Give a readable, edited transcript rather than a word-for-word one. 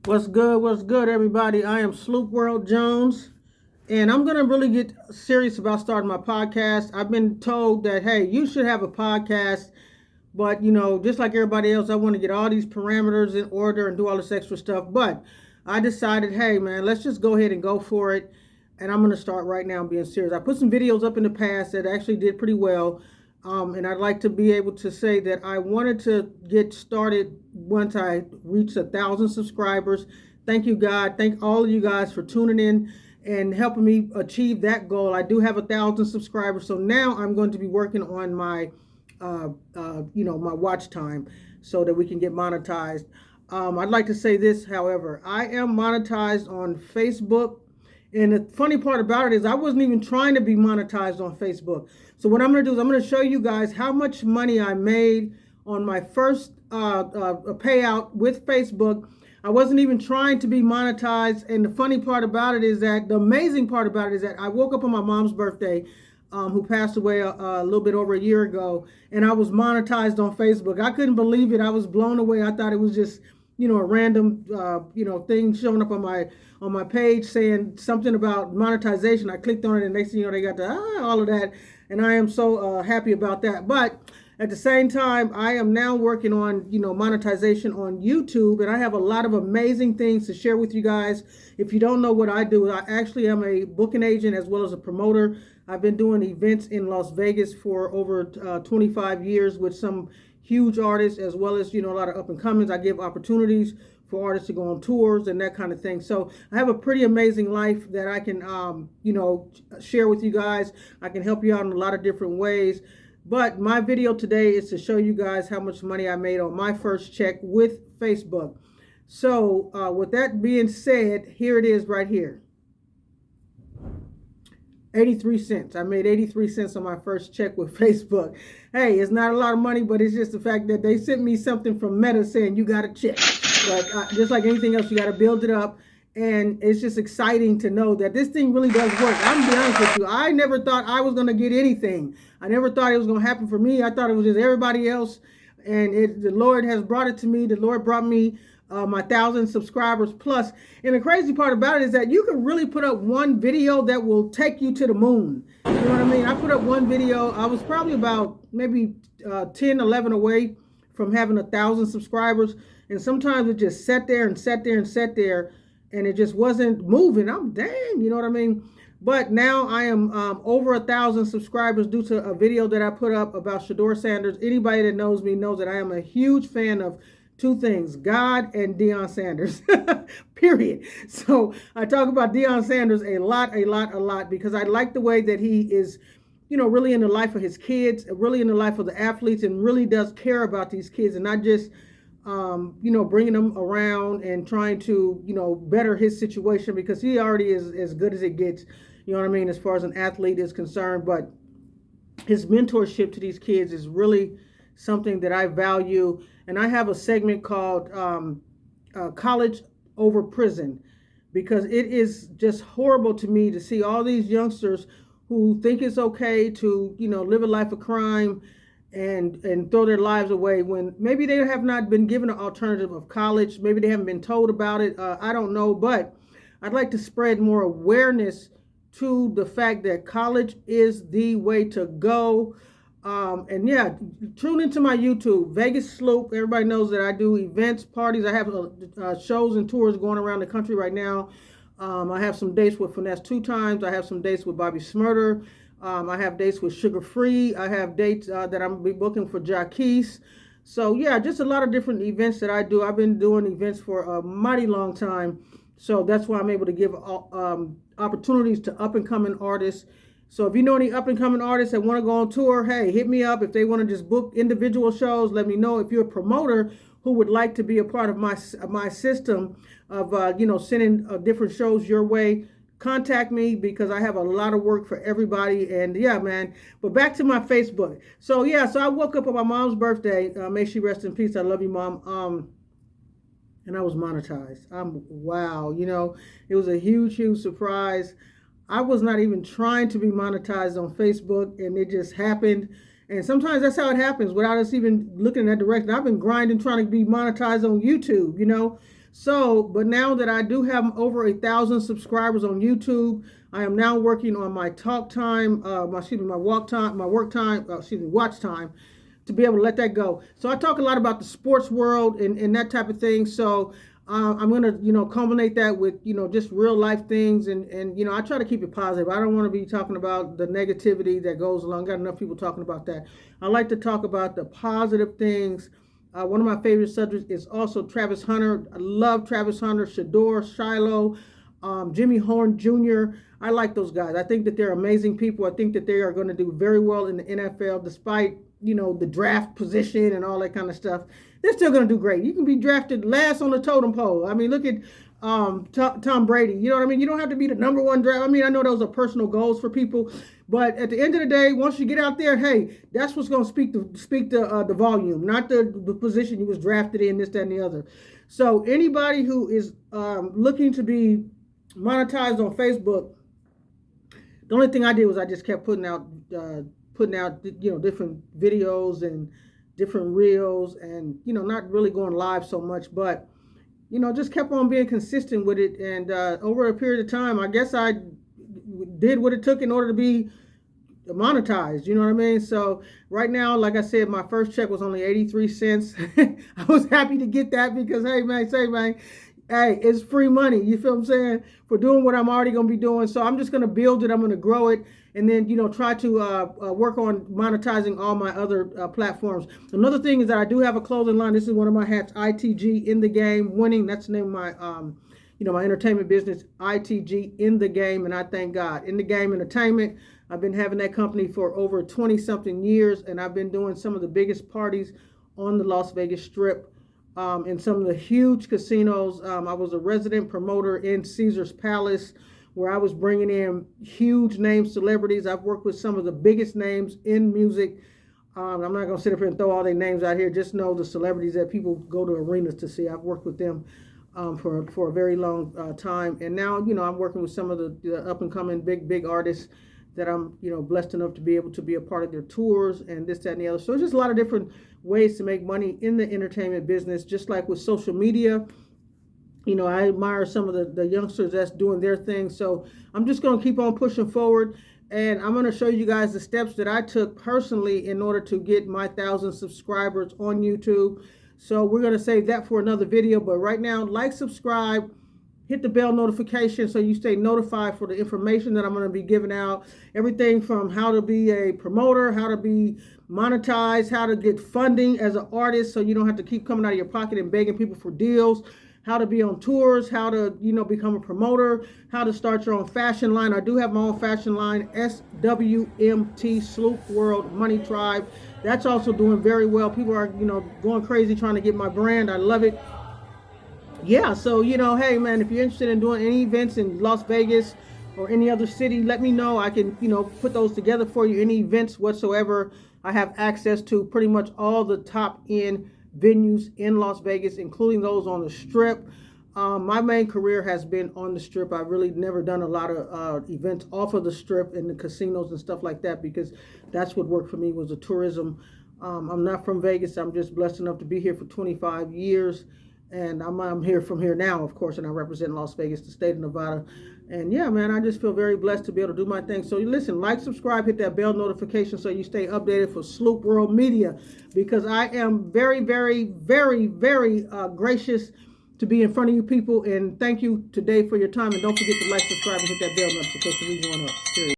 What's good, everybody? I am Sloop.World Jones, and I'm going to really get serious about starting my podcast. I've been told that, hey, you should have a podcast, but, just like everybody else, I want to get all these parameters in order and do all this extra stuff. But I decided, hey, man, let's just go ahead and go for it. And I'm going to start right now being serious. I put some videos up in the past that actually did pretty well. And I'd like to be able to say that I wanted to get started once I reached 1,000 subscribers. Thank you, God. Thank all of you guys for tuning in and helping me achieve that goal. I do have 1,000 subscribers, so now I'm going to be working on my, my watch time so that we can get monetized. I'd like to say this, however, I am monetized on Facebook. And the funny part about it is I wasn't even trying to be monetized on Facebook. So what I'm going to do is I'm going to show you guys how much money I made on my first payout with Facebook. I wasn't even trying to be monetized. And the funny part about it is that, the amazing part about it is that I woke up on my mom's birthday, who passed away a little bit over a year ago, and I was monetized on Facebook. I couldn't believe it. I was blown away. I thought it was just, a random, thing showing up on my page saying something about monetization. I clicked on it, and next thing you know, they got all of that, and I am so happy about that. But at the same time, I am now working on, monetization on YouTube, and I have a lot of amazing things to share with you guys. If you don't know what I do, I actually am a booking agent as well as a promoter. I've been doing events in Las Vegas for over 25 years with some huge artists, as well as, a lot of up and comings. I give opportunities for artists to go on tours and that kind of thing. So I have a pretty amazing life that I can, share with you guys. I can help you out in a lot of different ways. But my video today is to show you guys how much money I made on my first check with Facebook. So with that being said, here it is right here. 83 cents. I made 83 cents on my first check with Facebook. Hey, it's not a lot of money, but it's just the fact that they sent me something from Meta saying you got a check. But just like anything else, you got to build it up. And it's just exciting to know that this thing really does work. I'm gonna be honest with you. I never thought I was going to get anything. I never thought it was going to happen for me. I thought it was just everybody else. And the Lord has brought it to me. The Lord brought me my 1,000 subscribers plus. And the crazy part about it is that you can really put up one video that will take you to the moon. You know what I mean? I put up one video. I was probably about maybe 10, 11 away from having 1,000 subscribers. And sometimes it just sat there and sat there and sat there, and it just wasn't moving. I'm dang, you know what I mean? But now I am over 1,000 subscribers due to a video that I put up about Shedeur Sanders. Anybody that knows me knows that I am a huge fan of two things: God and Deion Sanders, period. So I talk about Deion Sanders a lot, because I like the way that he is, really in the life of his kids, really in the life of the athletes, and really does care about these kids, and not just, bringing them around and trying to, better his situation, because he already is as good as it gets, you know what I mean, as far as an athlete is concerned. But his mentorship to these kids is really something that I value. And I have a segment called College Over Prison, because it is just horrible to me to see all these youngsters who think it's okay to, live a life of crime and throw their lives away when maybe they have not been given an alternative of college. Maybe they haven't been told about it. I don't know, but I'd like to spread more awareness to the fact that college is the way to go. And yeah, tune into my YouTube, Vegas Sloop. Everybody knows that I do events, parties. I have shows and tours going around the country right now. I have some dates with Finesse 2 Times. I have some dates with Bobby Smurder. I have dates with Sugar Free. I have dates that I'm booking for Jaquise. So yeah, just a lot of different events that I do. I've been doing events for a mighty long time. So that's why I'm able to give opportunities to up-and-coming artists. So if you know any up-and-coming artists that want to go on tour, hey, hit me up. If they want to just book individual shows, let me know. If you're a promoter who would like to be a part of my system of, sending different shows your way, contact me, because I have a lot of work for everybody. And yeah, man. But back to my Facebook. So yeah, so I woke up on my mom's birthday. May she rest in peace. I love you, Mom. And I was monetized. Wow. It was a huge surprise. I was not even trying to be monetized on Facebook, and it just happened. And sometimes that's how it happens without us even looking in that direction. I've been grinding trying to be monetized on YouTube, So, but now that I do have over 1,000 subscribers on YouTube, I am now working on my talk time, my walk time, my work time, watch time, to be able to let that go. So I talk a lot about the sports world and that type of thing. So I'm gonna, culminate that with, just real life things, and I try to keep it positive. I don't want to be talking about the negativity that goes along. Got enough people talking about that. I like to talk about the positive things. One of my favorite subjects is also Travis Hunter. I love Travis Hunter, Shador, Shiloh, Jimmy Horn Jr. I like those guys. I think that they're amazing people. I think that they are going to do very well in the NFL, despite the draft position and all that kind of stuff. They're still going to do great. You can be drafted last on the totem pole. I mean, look at Tom Brady. You know what I mean? You don't have to be the number one draft. I mean, I know those are personal goals for people, but at the end of the day, once you get out there, hey, that's what's going to speak the volume, not the position you was drafted in, this, that, and the other. So anybody who is looking to be monetized on Facebook, the only thing I did was I just kept putting out different videos and different reels, and not really going live so much, but just kept on being consistent with it. And over a period of time, I guess I did what it took in order to be monetized. You know what I mean? So right now, like I said, my first check was only 83 cents. I was happy to get that because, hey, it's free money. You feel what I'm saying? For doing what I'm already going to be doing. So I'm just going to build it. I'm going to grow it. And then, try to work on monetizing all my other platforms. Another thing is that I do have a clothing line. This is one of my hats, ITG, in the game, winning. That's the name of my, my entertainment business, ITG, in the game. And I thank God. In the Game Entertainment. I've been having that company for over 20-something years. And I've been doing some of the biggest parties on the Las Vegas Strip. In some of the huge casinos. I was a resident promoter in Caesar's Palace, where I was bringing in huge name celebrities. I've worked with some of the biggest names in music. I'm not going to sit up here and throw all their names out here. Just know the celebrities that people go to arenas to see. I've worked with them for a very long time. And now, I'm working with some of the up-and-coming big artists that I'm, blessed enough to be able to be a part of their tours and this, that, and the other. So it's just a lot of different ways to make money in the entertainment business, just like with social media. I admire some of the youngsters that's doing their thing. So I'm just going to keep on pushing forward. And I'm going to show you guys the steps that I took personally in order to get my 1,000 subscribers on YouTube. So we're going to save that for another video. But right now, like, subscribe, hit the bell notification so you stay notified for the information that I'm going to be giving out. Everything from how to be a promoter, how to be monetized, how to get funding as an artist so you don't have to keep coming out of your pocket and begging people for deals, how to be on tours, how to, become a promoter, how to start your own fashion line. I do have my own fashion line, SWMT, Sloop.World, Money Tribe. That's also doing very well. People are, going crazy trying to get my brand. I love it. Yeah, so, hey, man, if you're interested in doing any events in Las Vegas or any other city, let me know. I can, put those together for you. Any events whatsoever. I have access to pretty much all the top-end venues in Las Vegas, including those on the Strip. My main career has been on the Strip. I've really never done a lot of events off of the Strip and the casinos and stuff like that, because that's what worked for me, was the tourism. I'm not from Vegas. I'm just blessed enough to be here for 25 years. And I'm here from here now, of course, and I represent Las Vegas, the state of Nevada. And yeah, man, I just feel very blessed to be able to do my thing. So listen, like, subscribe, hit that bell notification so you stay updated for Sloop.World Media, because I am very, very, very, very gracious to be in front of you people. And thank you today for your time. And don't forget to like, subscribe, and hit that bell notification. We going up. Period.